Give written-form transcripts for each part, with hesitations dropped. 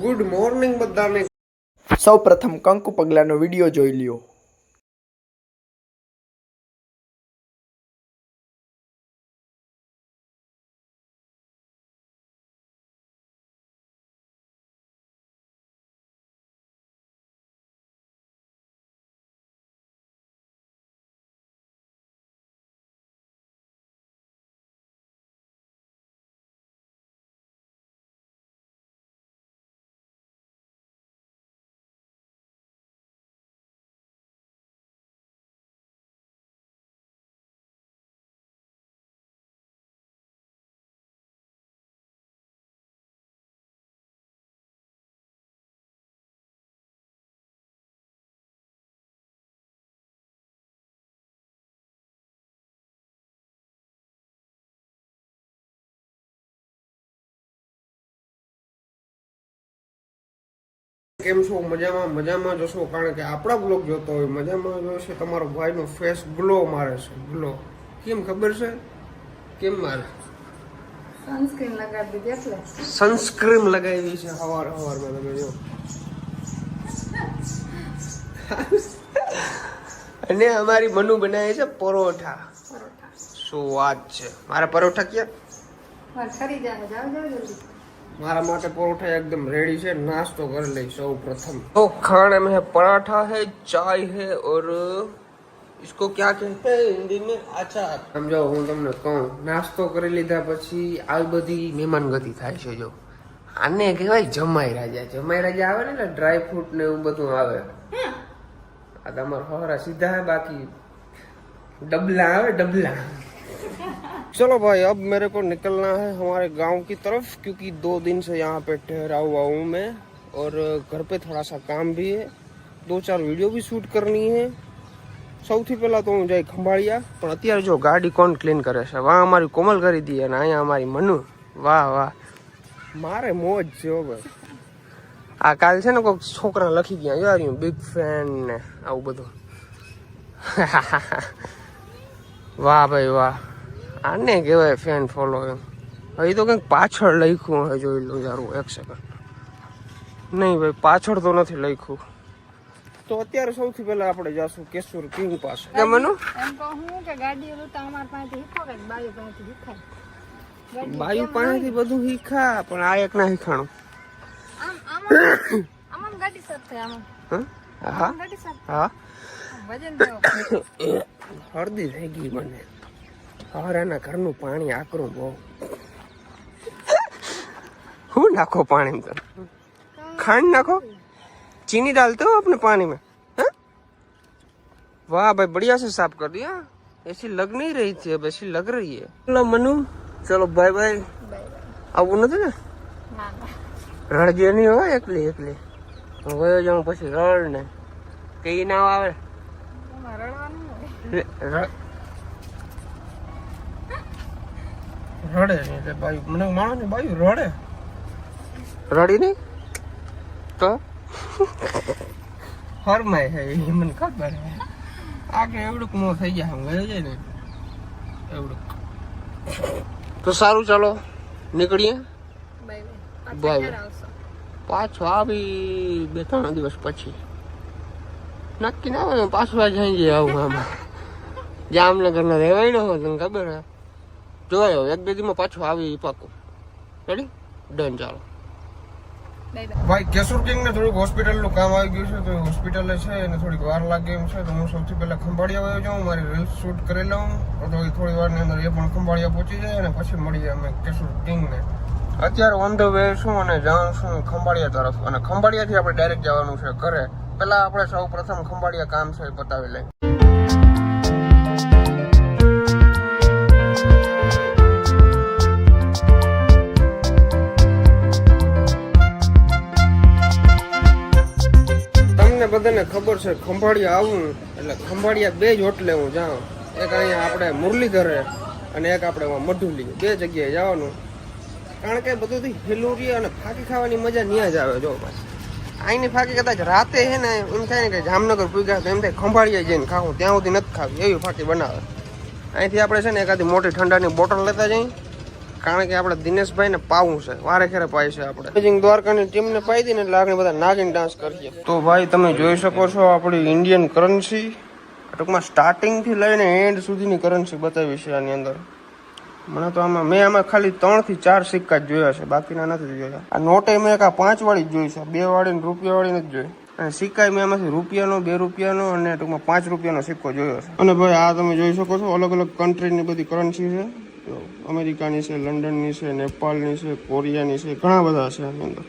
Good morning બધાને। સૌ પ્રથમ કંકુ પગલાનો વિડીયો જોઈ લ્યો। કેમ છો? મજામાં? મજામાં જોશો, કારણ કે આપણા બ્લોગ જોતો હોય મજામાં જોશે। તમારો ભાઈનો ફેસ ગ્લો મારે છે, ગ્લો કેમ ખબર છે? કેમ મારે? સનસ્ક્રીન લગાવી દીધી એટલે સનસ્ક્રીન લગાવી છે હવારમાં તમે જો। અને અમારી મનુ બનાવે છે પરોઠા। શું વાત છે! મારા પરોઠા ક્યાં? ખરી જાવ જલ્દી। हमारा माटे परोठा एकदम रेडी है। नाश्तो कर ले सौ प्रथम। तो खाने में है पराठा है, चाय है और इसको क्या कहते हैं हिंदी में? अचार। समझो हूँ तमने कहूँ, नास्तो કરી લીધા પછી આ બધી મહેમાન ગતિ થાય છે। જો આને કહેવાય જમાઈ રાજા। જમાઈ રાજા આવે ને ડ્રાય ફ્રૂટ ને એવું બધું આવે। આ તમારા હવારા સીધા है, बाकी डबला આવે डबला। चलो भाई अब मेरे को निकलना है हमारे गांव की तरफ, क्योंकि 2 दिन से यहाँ पे ठहरा हुआ हूँ मैं और घर पे थोड़ा सा काम भी है। 2-4 वीडियो भी शूट करनी है। સૌથી પહેલા તો હું જઈ ખંભાળિયા, પણ અત્યારે જો ગાડી કોણ ક્લીન કરે છે? વાહ અમારી કોમલ કરી દી અને અહીંયા અમારી મનુ। વાહ વાહ, મારે મોજ છે ભાઈ। આ કાલ છે ને કોઈક છોકરા લખી ગયા યાર બિગ ફેન ને આવું બધું। વાહ ભાઈ વાહ, આને કહેવાય ફેન ફોલો એમ। હવે તો કંઈક પાછળ લખ્યું હોય, જોઈ લો યારું 1 સેકન્ડ। નહીં ભાઈ પાછળ તો નથી લખ્યું। તો અત્યારે સૌથી પહેલા આપણે જાશું કેશોર કિંગ પાસે। કેમ મનુ? એમ કહું કે ગાડી ઓલું તો અમાર પાસેથી શીખો કે બાયુ પાસેથી શીખાય? બાયુ પાસેથી બધું શીખા, પણ આ એક ના શીખાણું। આમ ગાડી સાફ થાય આમ। હા ગાડી સાફ હા, વજન દેવો। હળદી થઈ ગઈ મને। હવારાના ઘરનું પાણી આકરું બહુ। હું નાખો पानी में? खांड नाखो, चीनी डालते हो अपने पानी में? हाँ? वाह भाई बढ़िया से साफ कर दिया। ऐसी लग नहीं रही थी, अब ऐसी लग रही है। चलो मनु, चलो बाय बाय। આવું નથી ને? રડજે નહીં હોય એકલી એકલી। હું ગયો જાઉં પછી રડ ને કઈ ના આવે। રડે નહીં એટલે બાયું મને માણો ને બાયું રડે રડી નહીં તો ફરમાય છે એ મને ખબર છે। આગળ એવડુંક નો થઈ જાય આમ ગયો જાય ને એવડુંક। તો સારું ચાલો નીકળીએ। બાય પાછો આવી 2-3 દિવસ પછી નક્કી ના હોય, પાછું આ જઈએ આવું આમાં। જામનગરના રહેવાય ન હોય તને ખબર હે, જોયો 1-2 દિવસમાં પાછું આવી પાકું। રેડી ડન ચાલો ભાઈ। કેશોર કિંગ ને થોડુંક હોસ્પિટલનું કામ આવી ગયું છે, તો હોસ્પિટલે છે એને થોડીક વાર લાગે એમ છે। તો હું સૌથી પહેલા ખંભાળિયા વયો જાઉં, મારી રીલ્સ શૂટ કરી લઉં, તો થોડી વારની અંદર એ પણ ખંભાળિયા પહોંચી જાય અને પછી મળીએ અમે કેશોર કિંગને। અત્યારે ઓન ધ વે છું અને જાઉં છું ખંભાળિયા તરફ, અને ખંભાળિયાથી આપણે ડાયરેક્ટ જવાનું છે ઘરે। પહેલા આપણે સૌ પ્રથમ ખંભાળિયા કામ છે એ પતાવી લઈએ। બધાને ખબર છે ખંભાળિયા આવું એટલે ખંભાળિયા 2 જ હોટલે હું જાઉં। એક અહીંયા આપણે મુરલીધરે અને એક આપણે મઢુલી, 2 જગ્યાએ જવાનું। કારણ કે બધું હેલું રહે અને ફાંકી ખાવાની મજા ત્યાં જ આવે। જો અહીંની ફાંકી કદાચ રાતે છે ને એમ થાય ને કે જામનગર પૂગ્યા તો એમ થાય ખંભાળિયા જઈને ખાવું, ત્યાં સુધી નથી ખાવી એવી ફાંકી બનાવે। અહીંથી આપણે છે ને એકાદી મોટી ઠંડાની બોટલ લેતા જઈએ કારણ કે આપણે દિનેશભાઈ ને પાવું છે, વારે ખેરે પાય છે આપણે. અમેઝિંગ દ્વારકાની ટીમને પાઈ દી ને એટલે આગળ બધા નાગિન ડાન્સ કરીએ. તો ભાઈ તમે જોઈ શકો છો આપણી ઇન્ડિયન કરન્સી, ટૂંકમાં સ્ટાર્ટિંગ થી લઈને એન્ડ સુધીની કરન્સી બતાવી છે આની અંદર. મને તો આમાં ખાલી 3 થી 4 સિક્કા જ જોયા છે, બાકીના નથી જોયા. આ નોટે મેં એક 5 વાળી જ જોઈ છે, 2 વાળી ને રૂપિયા વાળી નથી જોઈ. અને સિક્કા મેં એમાંથી રૂપિયાનો, 2 રૂપિયાનો અને ટૂંકમાં 5 રૂપિયાનો સિક્કો જોયો છે. અને ભાઈ આ તમે જોઈ શકો છો અલગ અલગ કન્ટ્રીની બધી કરન્સી છે. અમેરિકાની છે, લંડનની છે, નેપાળની છે, કોરિયાની છે, ઘણા બધા છે આની અંદર.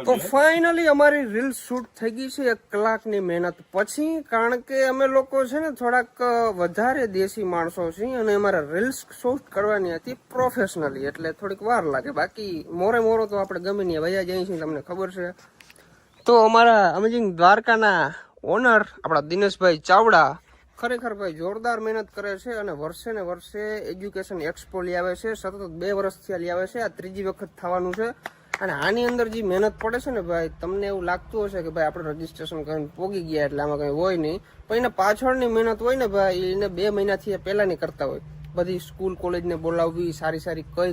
તો ફાઇનલી અમારી રીલ શૂટ થઈ ગઈ છે 1 કલાકની મહેનત પછી. કારણ કે અમે લોકો છે ને થોડાક વધારે દેશી માણસો છીએ અને અમારે રીલ્સ શૂટ કરવાની હતી પ્રોફેશનલી, એટલે થોડીક વાર લાગે. બાકી મોરે તો આપણે ગમે નહીં વયા જઈએ છીએ, તમને ખબર છે. તો અમારા અમેઝિંગ દ્વારકાના ઓનર આપણા દિનેશભાઈ ચાવડા ખરેખર ભાઈ જોરદાર મહેનત કરે છે અને વર્ષે ને વર્ષે એજ્યુકેશન એક્સપો લઈ આવે છે. સતત 2 વર્ષથી લઈ આવે છે, આ 3જી વખત થવાનું છે. અને આની અંદર જે મહેનત પડે છે ને ભાઈ, તમને એવું લાગતું હશે કે ભાઈ આપણે રજીસ્ટ્રેશન કરીને પોગી ગયા એટલે આમાં કંઈ હોય નહીં, પણ એના પાછળની મહેનત હોય ને ભાઈ, એને 2 મહિનાથી પહેલાની કરતા હોય. બધી સ્કૂલ કોલેજને બોલાવવી, સારી કઈ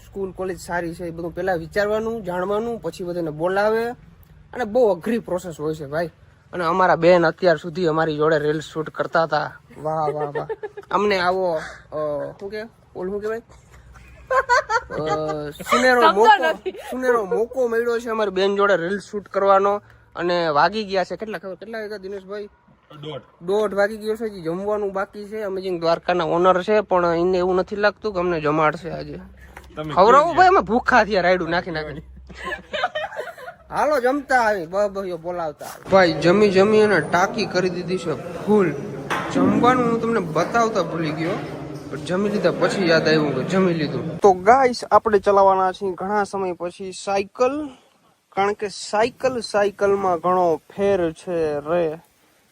સ્કૂલ કોલેજ સારી છે એ બધું પહેલા વિચારવાનું, જાણવાનું, પછી બધાને બોલાવે અને બહુ અઘરી પ્રોસેસ હોય છે ભાઈ. અને અમારા બેન અત્યાર સુધી અમારી જોડે રીલ શૂટ કરતા હતા. વાહ અમને આવો શું કે ભાઈ સુનેરો મોકો મળ્યો છે અમારી બેન જોડે રીલ શૂટ કરવાનો. અને વાગી ગયા છે કેટલા વાગ્યા દિનેશભાઈ? 1:30 વાગી ગયો છે. જમવાનું બાકી છે. અમેઝિંગ દ્વારકાના ઓનર છે પણ એને એવું નથી લાગતું કે અમને જમાડશે આજે. ખવડાવું ભાઈ, અમે ભૂખા થયા રાયડું નાખી. હાલો જમતા આવી ભાઈઓ બોલાવતા. ભાઈ જમી અને ટાંકી કરી દીધી છે ફૂલ. જમવાનું હું તમને બતાવતા ભૂલી ગયો, પણ જમી લીધા પછી યાદ આવ્યું કે જમી લીધું. તો ગાઈસ આપણે ચલાવવાના છીએ ઘણા સમય પછી સાયકલ, કારણ કે સાયકલમાં ઘણો ફેર છે રે.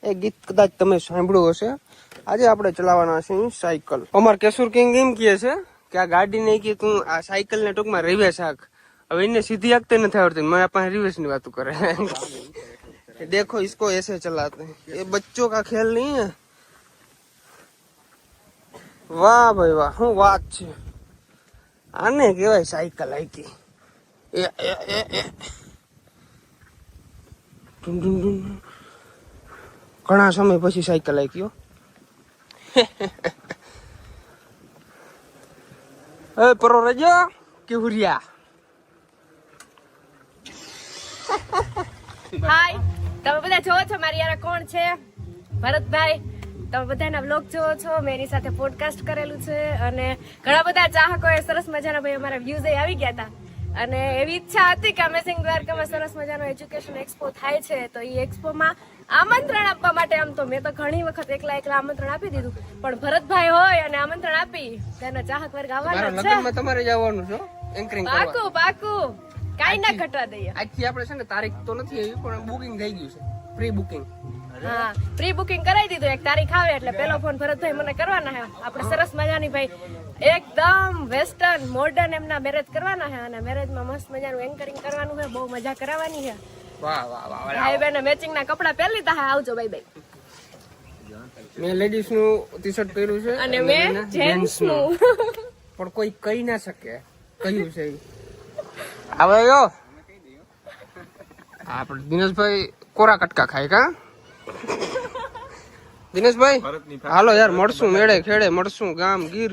એ ગીત કદાચ તમે સાંભળ્યું હશે. આજે આપણે ચલાવવાના છીએ સાયકલ. અમાર કેશુર કિંગ એમ કહે છે કે આ ગાડી નહીં કે તું આ સાયકલ ને ટૂંકમાં રિવેશ હાક. હવે એને સીધી હાકતે નથી આવડતી, મારા પાસે રિવેશ ની વાતો કરે. देखो इसको ऐसे चलाते हैं, ये बच्चों का खेल नहीं है. વાહ ભાઈ વાહ, શું વાત છે. આને કહેવાય સાયકલ હાકી. ઘણા સમય પછી સાયકલ હાક્યો. એ પરો રજો કેવરિયા. હાય, તમે બધા જોવો છો મારી યાર કોણ છે? ભરતભાઈ. તમે બધા એના વ્લોગ જોવો છો, મેં એની સાથે પોડકાસ્ટ કરેલું છે અને ઘણા બધા ચાહકોએ સરસ મજાના ભાઈ અમારા વ્યૂઝ આવી ગયા હતા. અને એવી ઈચ્છા હતી કે અમેઝિંગ દ્વારકામાં સરસ મજાનો એજ્યુકેશન એક્સપો થાય છે, તો એ એક્સપોમાં આમંત્રણ આપવા માટે આમ તો મેં તો ઘણી વખત એકલા આમંત્રણ આપી દીધું, પણ ભરતભાઈ હોય અને આમંત્રણ આપી તેનો ચાહક વર્ગ આવવાનો છે. તમારે જવાનું છે એન્કરિંગ કરવા. પાકું કાઈ ના ઘટવા દઈએ. આજથી આપણે છે ને તારીખ તો નથી આવી પણ બુકિંગ થઈ ગયું છે, પ્રી બુકિંગ. હા, પ્રી બુકિંગ કરાવી દીધું. 1 તારીખ આવે એટલે પેલો ફોન ભરતભાઈ મને કરવાના છે. આપણે સરસ મજાની ભાઈ એકદમ વેસ્ટર્ન મોડર્ન એમના મેરેજ કરવાના છે અને મેરેજમાં મસ્ત મજાનું એન્કરિંગ કરવાનું છે, બહુ મજા કરાવવાની છે. વાહ વાહ વાહ. ભાઈ બેન મેચિંગ ના કપડા પહેરી લીધા છે. આવજો બાય બાય. મેં લેડીઝ નું ટી-શર્ટ પહેર્યું છે અને મેં જેન્ટ્સ નું. પણ કોઈ કહી ના શકે કયું છે. આવે યો આપણે દિનેશભાઈ કોરા કટકા ખાય કા? દિનેશભાઈ હાલો યાર મળશું, મેળે ખેડે મળશું, ગામ ગીર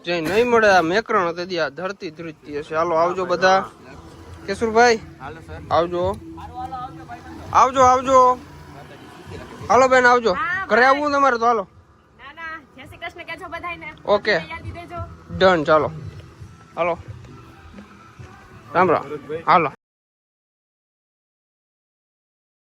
જઈ નહીં મળે આ મેકરણ હતી આ ધરતી ધ્રુજતી હશે. હાલો આવજો બધા. કેશુરભાઈ આવજો. હાલો બેન આવજો. ઘરે આવવું તમારે તો હાલો. ના ના, જય શ્રી કૃષ્ણ કહેજો બધાને. ઓકે યાદી દેજો. ડન. ચાલો હાલો રામ રામ. હાલો.